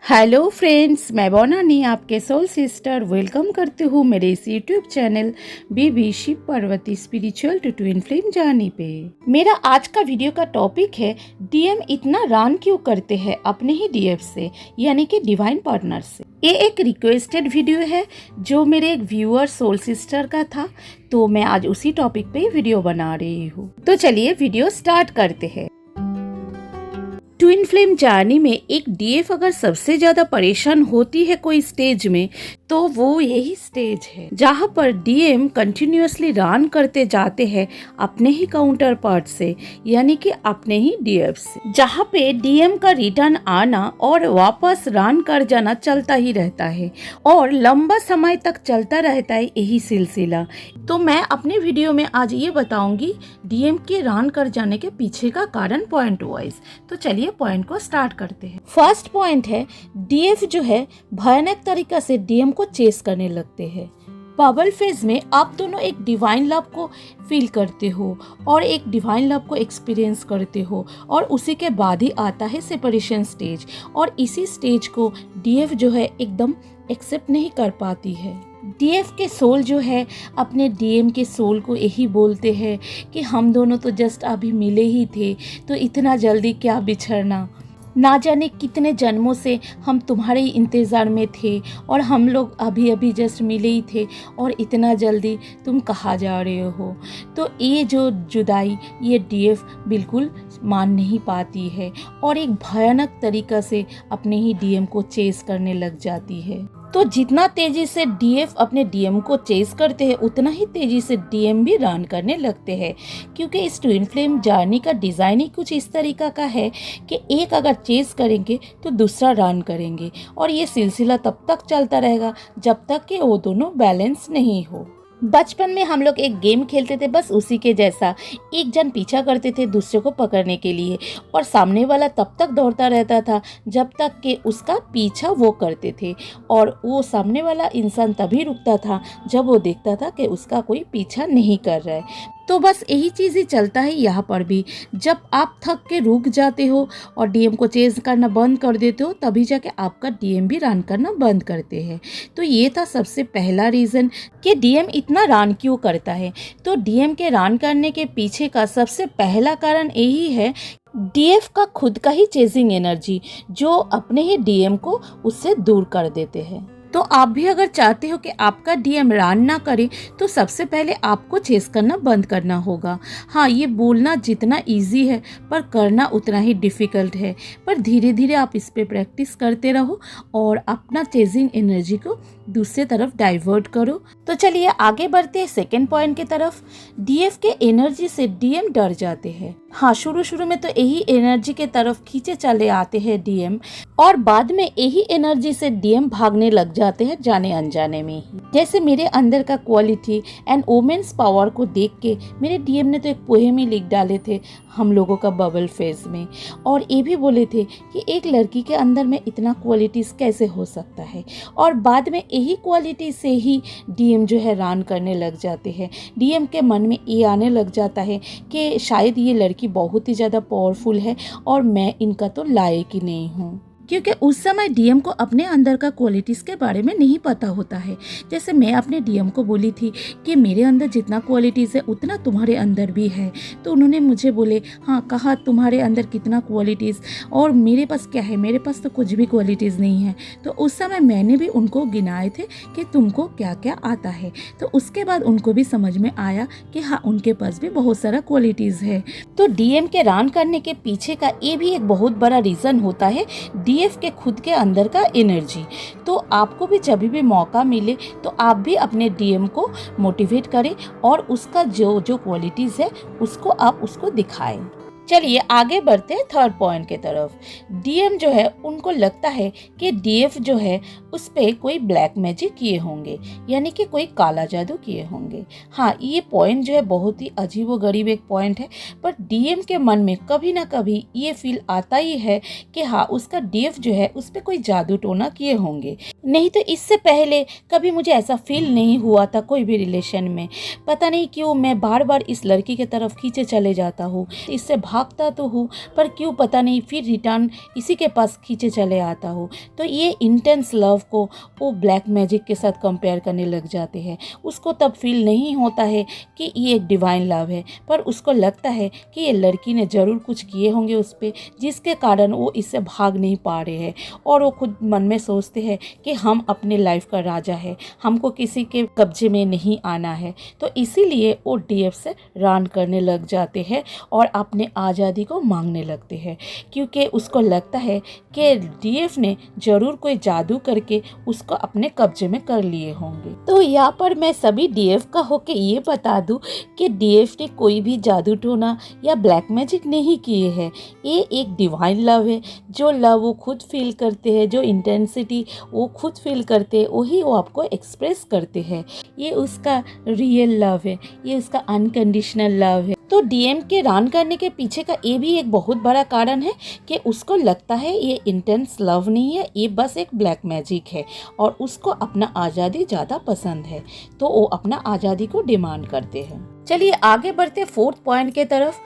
Hello friends, मैं बोनानी आपके soul sister welcome करती हूँ मेरे इस YouTube channel Bibi Shiv Parvati spiritual to twin flame journey पे। मेरा आज का वीडियो का टॉपिक है डीएम इतना रन क्यों करते हैं अपने ही डीएफ से, यानी कि डिवाइन पार्टनर से। ये एक रिक्वेस्टेड वीडियो है जो मेरे एक व्यूअर सोल सिस्टर का था, तो मैं आज उसी टॉपिक पे वीडियो बना रही हूँ। तो चलिए वीडियो स्टार्ट करते हैं। ट्विन फ्लेम जर्नी में एक डीएफ अगर सबसे ज्यादा परेशान होती है कोई स्टेज में, तो वो यही स्टेज है जहाँ पर डीएम कंटिन्यूअसली रन करते जाते हैं अपने ही काउंटर पार्ट से, यानी कि अपने ही डीएफ से, जहाँ पे डीएम का रिटर्न आना और वापस रन कर जाना चलता ही रहता है और लंबा समय तक चलता रहता है यही सिलसिला। तो मैं अपने वीडियो में आज ये बताऊंगी डीएम के रन कर जाने के पीछे का कारण पॉइंट वाइज। तो चलिए पॉइंट को स्टार्ट करते हैं। फर्स्ट पॉइंट है, डीएफ जो है भयानक तरीका से डीएम को चेस करने लगते हैं। बबल फेज में आप दोनों एक डिवाइन लव को फील करते हो और एक डिवाइन लव को एक्सपीरियंस करते हो, और उसी के बाद ही आता है सेपरेशन स्टेज, और इसी स्टेज को डीएफ जो है एकदम एक्सेप्ट नहीं कर पाती है। डीएफ के सोल जो है अपने डीएम के सोल को यही बोलते हैं कि हम दोनों तो जस्ट अभी मिले ही थे, तो इतना जल्दी क्या बिछड़ना, ना जाने कितने जन्मों से हम तुम्हारे ही इंतज़ार में थे और हम लोग अभी अभी जस्ट मिले ही थे, और इतना जल्दी तुम कहाँ जा रहे हो। तो ये जो जुदाई ये डीएफ बिल्कुल मान नहीं पाती है और एक भयानक तरीका से अपने ही डीएम को चेस करने लग जाती है। तो जितना तेजी से डीएफ अपने डीएम को चेस करते हैं, उतना ही तेजी से डीएम भी रन करने लगते हैं, क्योंकि इस ट्विन फ्लेम जर्नी का डिज़ाइन ही कुछ इस तरीका का है कि एक अगर चेस करेंगे तो दूसरा रन करेंगे, और ये सिलसिला तब तक चलता रहेगा जब तक कि वो दोनों बैलेंस नहीं हो। बचपन में हम लोग एक गेम खेलते थे बस उसी के जैसा, एक जन पीछा करते थे दूसरे को पकड़ने के लिए, और सामने वाला तब तक दौड़ता रहता था जब तक कि उसका पीछा वो करते थे, और वो सामने वाला इंसान तभी रुकता था जब वो देखता था कि उसका कोई पीछा नहीं कर रहा है। तो बस यही चीज़ ही चलता है यहाँ पर भी। जब आप थक के रुक जाते हो और डीएम को चेज करना बंद कर देते हो, तभी जाके आपका डीएम भी रन करना बंद करते हैं। तो ये था सबसे पहला रीज़न कि डीएम इतना रन क्यों करता है। तो डीएम के रन करने के पीछे का सबसे पहला कारण यही है, डीएफ का खुद का ही चेजिंग एनर्जी जो अपने ही डीएम को उससे दूर कर देते हैं। तो आप भी अगर चाहते हो कि आपका डीएम रन ना करे, तो सबसे पहले आपको चेस करना बंद करना होगा। हाँ, ये बोलना जितना इजी है पर करना उतना ही डिफ़िकल्ट है, पर धीरे धीरे आप इस पे प्रैक्टिस करते रहो और अपना चेजिंग एनर्जी को दूसरे तरफ डाइवर्ट करो। तो चलिए आगे बढ़ते हैं सेकेंड पॉइंट की तरफ। डीएफ के एनर्जी से डीएम डर जाते हैं। हाँ, शुरू में तो यही एनर्जी के तरफ खींचे चले आते हैं डीएम, और बाद में यही एनर्जी से डीएम भागने लग जाते हैं जाने अनजाने में ही। जैसे मेरे अंदर का क्वालिटी एंड वोमेन्स पावर को देख के मेरे डीएम ने तो एक पोएम ही लिख डाले थे हम लोगों का बबल फेज में, और ये भी बोले थे कि एक लड़की के अंदर में इतना क्वालिटीज़ कैसे हो सकता है, और बाद में यही क्वालिटी से ही डीएम जो है रन करने लग जाते हैं। डीएम के मन में ये आने लग जाता है कि शायद ये लड़की बहुत ही ज़्यादा पावरफुल है और मैं इनका तो लायक ही नहीं हूँ, क्योंकि उस समय डीएम को अपने अंदर का क्वालिटीज़ के बारे में नहीं पता होता है। जैसे मैं अपने डीएम को बोली थी कि मेरे अंदर जितना क्वालिटीज़ है उतना तुम्हारे अंदर भी है, तो उन्होंने मुझे बोले हाँ, कहा तुम्हारे अंदर कितना क्वालिटीज़ और मेरे पास क्या है, मेरे पास तो कुछ भी क्वालिटीज़ नहीं है। तो उस समय मैंने भी उनको गिनाए थे कि तुमको क्या क्या आता है, तो उसके बाद उनको भी समझ में आया कि हाँ, उनके पास भी बहुत सारा क्वालिटीज़ है। तो डीएम के रन करने के पीछे का ये भी एक बहुत बड़ा रीज़न होता है डीएफ के खुद के अंदर का एनर्जी। तो आपको भी जब भी मौका मिले तो आप भी अपने डीएम को मोटिवेट करें और उसका जो क्वालिटीज़ है उसको आप उसको दिखाएं। चलिए आगे बढ़ते हैं थर्ड पॉइंट की तरफ। डीएम जो है उनको लगता है कि डीएफ जो है उस पे कोई ब्लैक मैजिक किए होंगे, यानी कि कोई काला जादू किए होंगे। हाँ, ये पॉइंट जो है बहुत ही अजीब व गरीब एक पॉइंट है, पर डीएम के मन में कभी ना कभी ये फील आता ही है कि हाँ, उसका डीएफ जो है उस पे कोई जादू टोना किए होंगे। नहीं तो इससे पहले कभी मुझे ऐसा फील नहीं हुआ था कोई भी रिलेशन में। पता नहीं क्यों मैं बार बार इस लड़की की तरफ खींचे चले जाता हूँ, इससे भागता तो हूँ पर क्यों पता नहीं फिर रिटर्न इसी के पास खींचे चले आता हूँ। तो ये इंटेंस लव को वो ब्लैक मैजिक के साथ कंपेयर करने लग जाते हैं। उसको तब फील नहीं होता है कि ये एक डिवाइन लव है, पर उसको लगता है कि ये लड़की ने ज़रूर कुछ किए होंगे उस पर, जिसके कारण वो इससे भाग नहीं पा रहे हैं। और वो खुद मन में सोचते हैं कि हम अपने लाइफ का राजा है, हमको किसी के कब्जे में नहीं आना है। तो इसीलिए वो डीएफ से रन करने लग जाते हैं और अपने आज़ादी को मांगने लगते हैं, क्योंकि उसको लगता है कि डीएफ ने ज़रूर कोई जादू करके उसको अपने कब्जे में कर लिए होंगे। तो यहाँ पर मैं सभी डीएफ का होके ये बता दूं कि डीएफ ने कोई भी जादू टोना या ब्लैक मैजिक नहीं किए हैं। ये एक डिवाइन लव है। जो लव वो खुद फील करते हैं, जो इंटेंसिटी वो खुद फील करते हैं, वही वो आपको एक्सप्रेस करते हैं। ये उसका रियल लव है, ये उसका अनकंडीशनल लव है। तो डीएम के रन करने के पीछे का ये भी एक बहुत बड़ा कारण है कि उसको लगता है ये इंटेंस लव नहीं है, ये बस एक ब्लैक मैजिक है और उसको अपना आज़ादी ज़्यादा पसंद है, तो वो अपना आज़ादी को डिमांड करते हैं। चलिए आगे बढ़ते फोर्थ पॉइंट के तरफ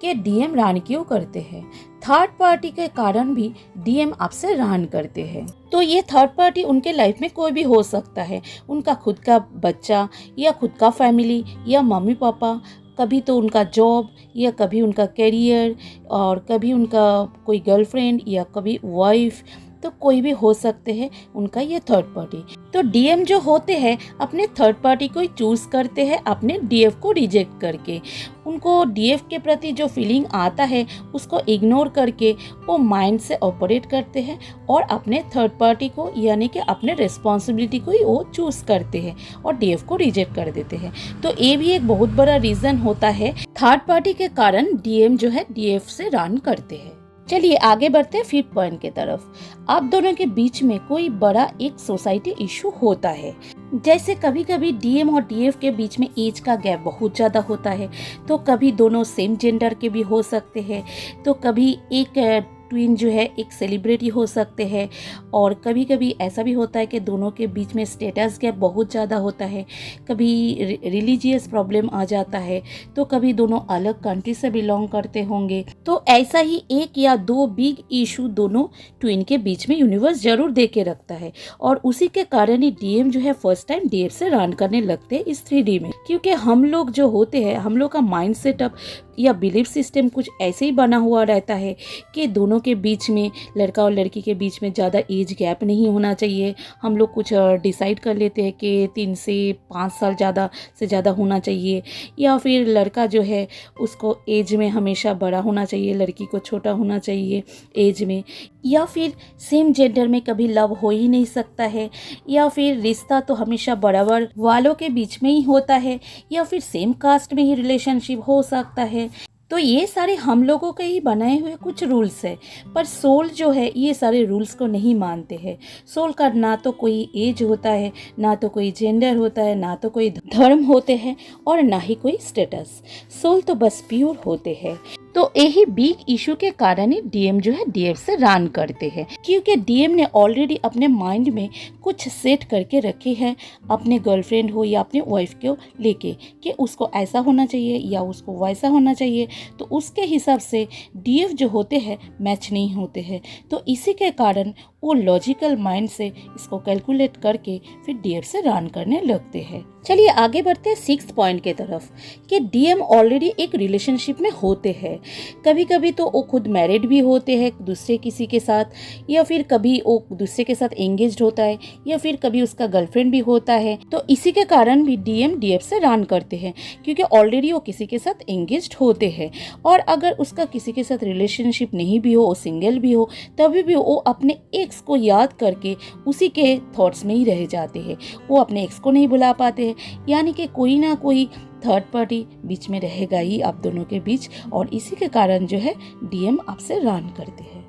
कि डीएम रन क्यों करते हैं। थर्ड पार्टी के कारण भी डीएम आपसे रन करते हैं। तो ये थर्ड पार्टी उनके लाइफ में कोई भी हो सकता है, उनका खुद का बच्चा या खुद का फैमिली या मम्मी पापा, कभी तो उनका जॉब या कभी उनका करियर और कभी उनका कोई गर्लफ्रेंड या कभी वाइफ, तो कोई भी हो सकते हैं उनका ये थर्ड पार्टी। तो डीएम जो होते हैं अपने थर्ड पार्टी को ही चूज़ करते हैं अपने डीएफ को रिजेक्ट करके। उनको डीएफ के प्रति जो फीलिंग आता है उसको इग्नोर करके वो माइंड से ऑपरेट करते हैं और अपने थर्ड पार्टी को यानी कि अपने रिस्पॉन्सिबिलिटी को ही वो चूज़ करते हैं और डीएफ को रिजेक्ट कर देते हैं। तो ये भी एक बहुत बड़ा रीज़न होता है थर्ड पार्टी के कारण डीएम जो है डीएफ से रन करते हैं। चलिए आगे बढ़ते हैं फिफ्थ पॉइंट की तरफ। आप दोनों के बीच में कोई बड़ा एक सोसाइटी इशू होता है, जैसे कभी कभी डीएम और डीएफ के बीच में एज का गैप बहुत ज़्यादा होता है, तो कभी दोनों सेम जेंडर के भी हो सकते हैं, तो कभी एक ट्विन जो है एक सेलिब्रिटी हो सकते हैं, और कभी कभी ऐसा भी होता है कि दोनों के बीच में स्टेटस गैप बहुत ज़्यादा होता है, कभी रिलीजियस प्रॉब्लम आ जाता है, तो कभी दोनों अलग कंट्री से बिलोंग करते होंगे। तो ऐसा ही एक या दो बिग इशू दोनों ट्विन के बीच में यूनिवर्स जरूर दे के रखता है, और उसी के कारण ही डीएम जो है फर्स्ट टाइम डीएफ से रन करने लगते हैं इस 3D में। क्योंकि हम लोग जो होते हैं, हम लोग का माइंड सेटअप या बिलीफ सिस्टम कुछ ऐसे ही बना हुआ रहता है कि दोनों के बीच में, लड़का और लड़की के बीच में ज़्यादा एज गैप नहीं होना चाहिए। हम लोग कुछ डिसाइड कर लेते हैं कि 3 से 5 साल ज़्यादा से ज़्यादा होना चाहिए, या फिर लड़का जो है उसको एज में हमेशा बड़ा होना चाहिए, लड़की को छोटा होना चाहिए एज में, या फिर सेम जेंडर में कभी लव हो ही नहीं सकता है, या फिर रिश्ता तो हमेशा बराबर वालों के बीच में ही होता है, या फिर सेम कास्ट में ही रिलेशनशिप हो सकता है। तो ये सारे हम लोगों के ही बनाए हुए कुछ रूल्स है, पर सोल जो है ये सारे रूल्स को नहीं मानते हैं। सोल का ना तो कोई एज होता है, ना तो कोई जेंडर होता है, ना तो कोई धर्म होते हैं, और ना ही कोई स्टेटस। सोल तो बस प्योर होते हैं। तो यही बिग इशू के कारण ही डीएम जो है डीएफ से रन करते हैं, क्योंकि डीएम ने ऑलरेडी अपने माइंड में कुछ सेट करके रखे हैं अपने गर्लफ्रेंड हो या अपने वाइफ को लेके, कि उसको ऐसा होना चाहिए या उसको वैसा होना चाहिए। तो उसके हिसाब से डीएफ जो होते हैं मैच नहीं होते हैं, तो इसी के कारण वो लॉजिकल माइंड से इसको कैलकुलेट करके फिर डीएफ से रन करने लगते हैं। चलिए आगे बढ़ते हैं 6th पॉइंट के तरफ कि डीएम ऑलरेडी एक रिलेशनशिप में होते हैं। कभी कभी तो वो खुद मैरिड भी होते हैं दूसरे किसी के साथ, या फिर कभी वो दूसरे के साथ एंगेज्ड होता है, या फिर कभी उसका गर्लफ्रेंड भी होता है। तो इसी के कारण भी डीएम डीएफ से रन करते हैं, क्योंकि ऑलरेडी वो किसी के साथ एंगेज्ड होते हैं। और अगर उसका किसी के साथ रिलेशनशिप नहीं भी हो, वो सिंगल भी हो, तभी भी वो अपने एक्स को याद करके उसी के थॉट्स में ही रह जाते हैं, वो अपने एक्स को नहीं भुला पाते हैं। यानी कि कोई ना कोई थर्ड पार्टी बीच में रहेगा ही आप दोनों के बीच, और इसी के कारण जो है डीएम आपसे रन करते हैं।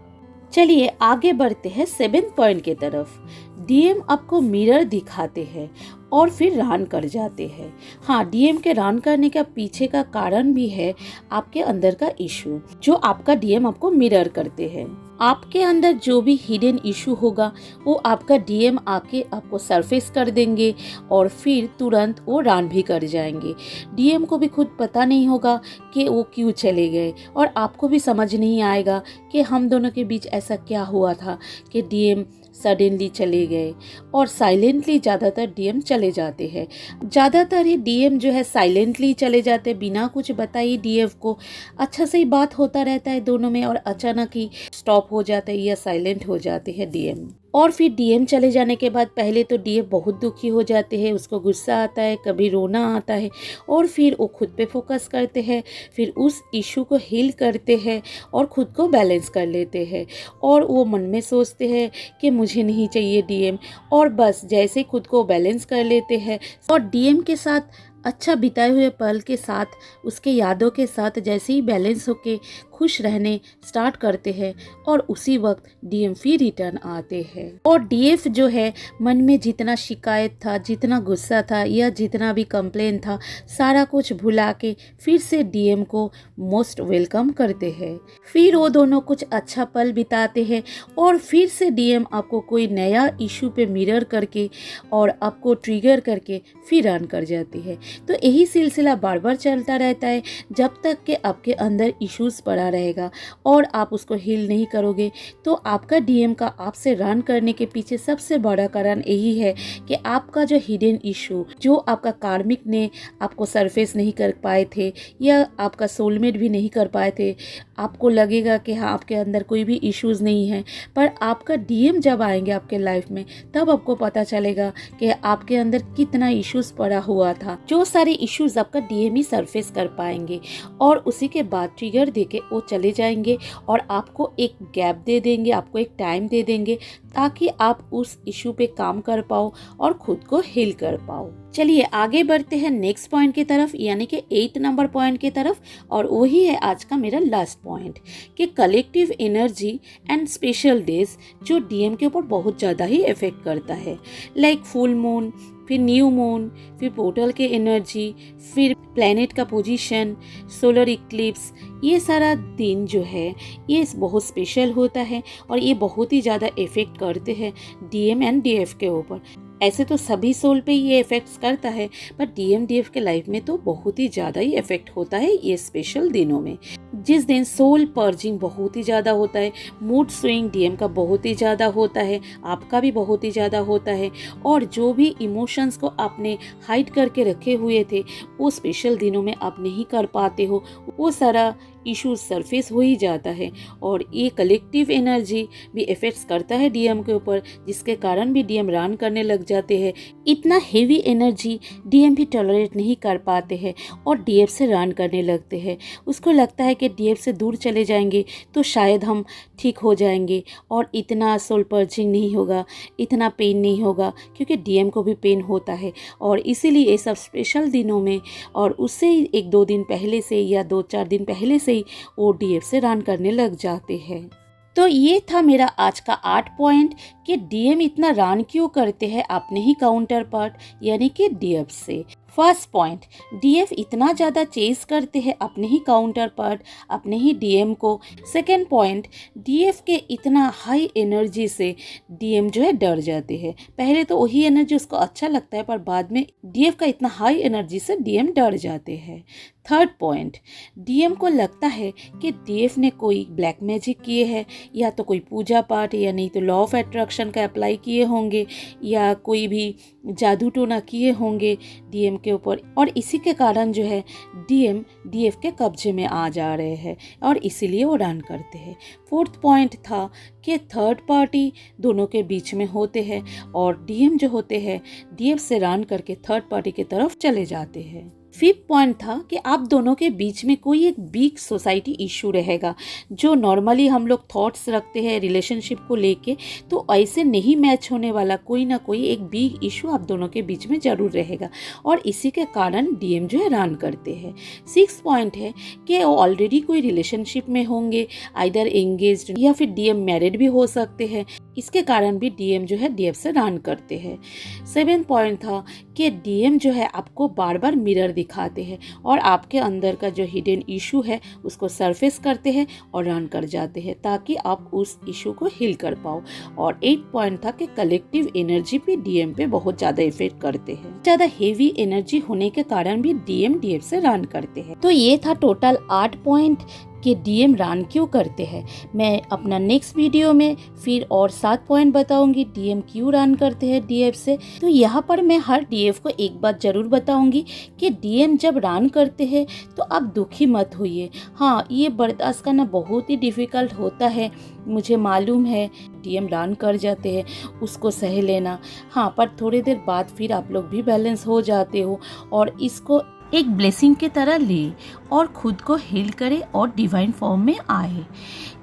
चलिए आगे बढ़ते हैं 7th पॉइंट की तरफ। डीएम आपको मिरर दिखाते हैं और फिर रन कर जाते हैं। हाँ, डीएम के रन करने का पीछे का कारण भी है आपके अंदर का इशू, जो आपका डीएम आपको मिरर करते हैं। आपके अंदर जो भी हिडन इशू होगा वो आपका डीएम आके आपको सरफेस कर देंगे और फिर तुरंत वो रन भी कर जाएंगे। डीएम को भी खुद पता नहीं होगा कि वो क्यों चले गए, और आपको भी समझ नहीं आएगा कि हम दोनों के बीच ऐसा क्या हुआ था कि डीएम सडनली चले गए। और साइलेंटली ज़्यादातर डीएम चले जाते हैं। ज़्यादातर ही डीएम जो है साइलेंटली चले जाते हैं, बिना कुछ बताइए डीएफ को। अच्छा से ही बात होता रहता है दोनों में और अचानक ही स्टॉप हो जाता है या साइलेंट हो जाते हैं डीएम। और फिर डीएम चले जाने के बाद पहले तो डीएम बहुत दुखी हो जाते हैं, उसको गुस्सा आता है, कभी रोना आता है, और फिर वो खुद पे फोकस करते हैं, फिर उस इशू को हील करते हैं और खुद को बैलेंस कर लेते हैं। और वो मन में सोचते हैं कि मुझे नहीं चाहिए डीएम, और बस जैसे ही खुद को बैलेंस कर लेते हैं और डीएम के साथ अच्छा बिताए हुए पल के साथ, उसके यादों के साथ जैसे ही बैलेंस होके खुश रहने स्टार्ट करते हैं, और उसी वक्त डीएम फिर रिटर्न आते हैं। और डीएफ जो है मन में जितना शिकायत था, जितना गुस्सा था या जितना भी कंप्लेन था, सारा कुछ भुला के फिर से डीएम को मोस्ट वेलकम करते हैं। फिर वो दोनों कुछ अच्छा पल बिताते हैं और फिर से डीएम आपको कोई नया इशू पे मिरर करके और आपको ट्रिगर करके फिर रन कर जाती है। तो यही सिलसिला बार बार चलता रहता है जब तक कि आपके अंदर इश्यूज पड़ा रहेगा और आप उसको हील नहीं करोगे। तो आपका डीएम का आपसे रन करने के पीछे सबसे बड़ा कारण यही है कि आपका जो हिडन इशू, जो आपका कार्मिक ने आपको सरफेस नहीं कर पाए थे या आपका सोलमेट भी नहीं कर पाए थे, आपको लगेगा कि हाँ आपके अंदर कोई भी इश्यूज नहीं है, पर आपका डीएम जब आएंगे आपके लाइफ में तब आपको पता चलेगा कि आपके अंदर कितना इश्यूज पड़ा हुआ था। जो सारे इश्यूज आपका डीएम ही सरफेस कर पाएंगे और उसी के बाद ट्रिगर देके वो चले जाएंगे और आपको एक गैप दे देंगे, आपको एक टाइम दे देंगे ताकि आप उस इशू पे काम कर पाओ और खुद को हील कर पाओ। चलिए आगे बढ़ते हैं नेक्स्ट पॉइंट की तरफ, यानी कि 8 नंबर पॉइंट की तरफ, और वही है आज का मेरा लास्ट पॉइंट कि collective energy and special days जो डीएम के ऊपर बहुत ज़्यादा ही इफेक्ट करता है। लाइक फुल मून, फिर न्यू मून, फिर पोर्टल के एनर्जी, फिर प्लैनेट का पोजीशन, सोलर इक्लिप्स, ये सारा दिन जो है ये बहुत स्पेशल होता है और ये बहुत ही ज़्यादा इफेक्ट करते हैं डीएम एंड डीएफ के ऊपर। ऐसे तो सभी सोल पे ये इफेक्ट्स करता है, पर डीएम डीएफ के लाइफ में तो बहुत ही ज़्यादा ही इफेक्ट होता है ये स्पेशल दिनों में, जिस दिन सोल पर्जिंग बहुत ही ज़्यादा होता है, मूड स्विंग डीएम का बहुत ही ज़्यादा होता है, आपका भी बहुत ही ज़्यादा होता है, और जो भी इमोशंस को आपने हाइड करके रखे हुए थे वो स्पेशल दिनों में आप नहीं कर पाते हो, वो सारा इशू सरफेस हो ही जाता है। और ये कलेक्टिव एनर्जी भी इफेक्ट्स करता है डीएम के ऊपर, जिसके कारण भी डीएम रन करने लग जाते हैं। इतना हेवी एनर्जी डीएम भी टॉलरेट नहीं कर पाते हैं और डीएफ से रन करने लगते हैं। उसको लगता है कि डीएफ से दूर चले जाएंगे तो शायद हम ठीक हो जाएंगे और इतना सोल पर्जिंग नहीं होगा, इतना पेन नहीं होगा, क्योंकि डीएम को भी पेन होता है। और इसीलिए ये सब स्पेशल दिनों में और उससे 1-2 दिन पहले से या 2-4 दिन पहले से ही वो डीएफ से रन करने लग जाते हैं। तो ये था मेरा आज का 8 पॉइंट कि डीएम इतना रन क्यों करते हैं अपने ही काउंटर पार्ट यानी कि डीएफ से। फर्स्ट पॉइंट, डीएफ इतना ज़्यादा चेस करते हैं अपने ही काउंटर पार्ट, अपने ही डीएम को। सेकेंड पॉइंट, डीएफ के इतना हाई एनर्जी से डीएम जो है डर जाते हैं। पहले तो वही एनर्जी उसको अच्छा लगता है, पर बाद में डीएफ का इतना हाई एनर्जी से डीएम डर जाते हैं। थर्ड पॉइंट, डीएम को लगता है कि डीएफ ने कोई ब्लैक मैजिक किए हैं, या तो कोई पूजा पाठ या नहीं तो लॉ ऑफ अट्रैक्शन का अप्लाई किए होंगे, या कोई भी जादू टोना किए होंगे डीएम के ऊपर, और इसी के कारण जो है डीएम डीएफ के कब्जे में आ जा रहे हैं और इसीलिए वो रन करते हैं। फोर्थ पॉइंट था कि थर्ड पार्टी दोनों के बीच में होते हैं और डीएम जो होते हैं डीएफ से रन करके थर्ड पार्टी की तरफ चले जाते हैं। फिफ्थ पॉइंट था कि आप दोनों के बीच में कोई एक बिग सोसाइटी इशू रहेगा, जो नॉर्मली हम लोग थॉट्स रखते हैं रिलेशनशिप को लेके, तो ऐसे नहीं मैच होने वाला कोई ना कोई एक बिग इशू आप दोनों के बीच में जरूर रहेगा और इसी के कारण डीएम जो है रन करते हैं। सिक्स पॉइंट है कि वो ऑलरेडी कोई रिलेशनशिप में होंगे, आइदर एंगेज्ड या फिर डीएम मैरिड भी हो सकते हैं, इसके कारण भी डीएम जो है डीएफ से रन करते हैं। सेवन पॉइंट था कि डीएम जो है आपको बार बार मिरर दिखाते हैं और आपके अंदर का जो हिडन इशू है उसको सरफेस करते हैं और रन कर जाते हैं ताकि आप उस इशू को हील कर पाओ। और 8 पॉइंट था कि कलेक्टिव एनर्जी भी डीएम पे बहुत ज्यादा इफेक्ट करते हैं। ज्यादा हेवी एनर्जी होने के कारण भी डीएम डीएफ से रन करते हैं। तो ये था टोटल 8 पॉइंट कि डीएम रन क्यों करते हैं। मैं अपना नेक्स्ट वीडियो में फिर और 7 पॉइंट बताऊंगी डीएम क्यों रन करते हैं डीएफ से। तो यहाँ पर मैं हर डीएफ को एक बात जरूर बताऊंगी कि डीएम जब रन करते हैं तो आप दुखी मत होइए। हाँ, ये बर्दाश्त करना बहुत ही डिफिकल्ट होता है, मुझे मालूम है। डीएम रन कर जाते हैं, उसको सह लेना। हाँ, पर थोड़ी देर बाद फिर आप लोग भी बैलेंस हो जाते हो और इसको एक ब्लेसिंग की तरह ले और खुद को हील करे और डिवाइन फॉर्म में आए,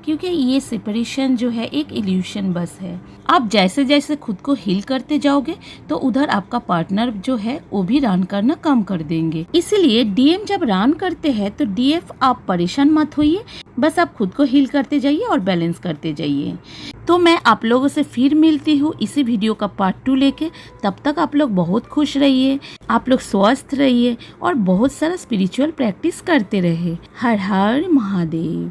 क्योंकि ये सेपरेशन जो है एक इल्यूशन बस है। आप जैसे जैसे खुद को हील करते जाओगे तो उधर आपका पार्टनर जो है वो भी रन करना कम कर देंगे। इसीलिए डीएम जब रन करते हैं तो डीएफ आप परेशान मत होइए, बस आप खुद को हील करते जाइए और बैलेंस करते जाइए। तो मैं आप लोगों से फिर मिलती हूँ इसी वीडियो का पार्ट 2 लेके। तब तक आप लोग बहुत खुश रहिए, आप लोग स्वस्थ रहिए और बहुत सारा स्पिरिचुअल प्रैक्टिस करते रहे। हर हर महादेव।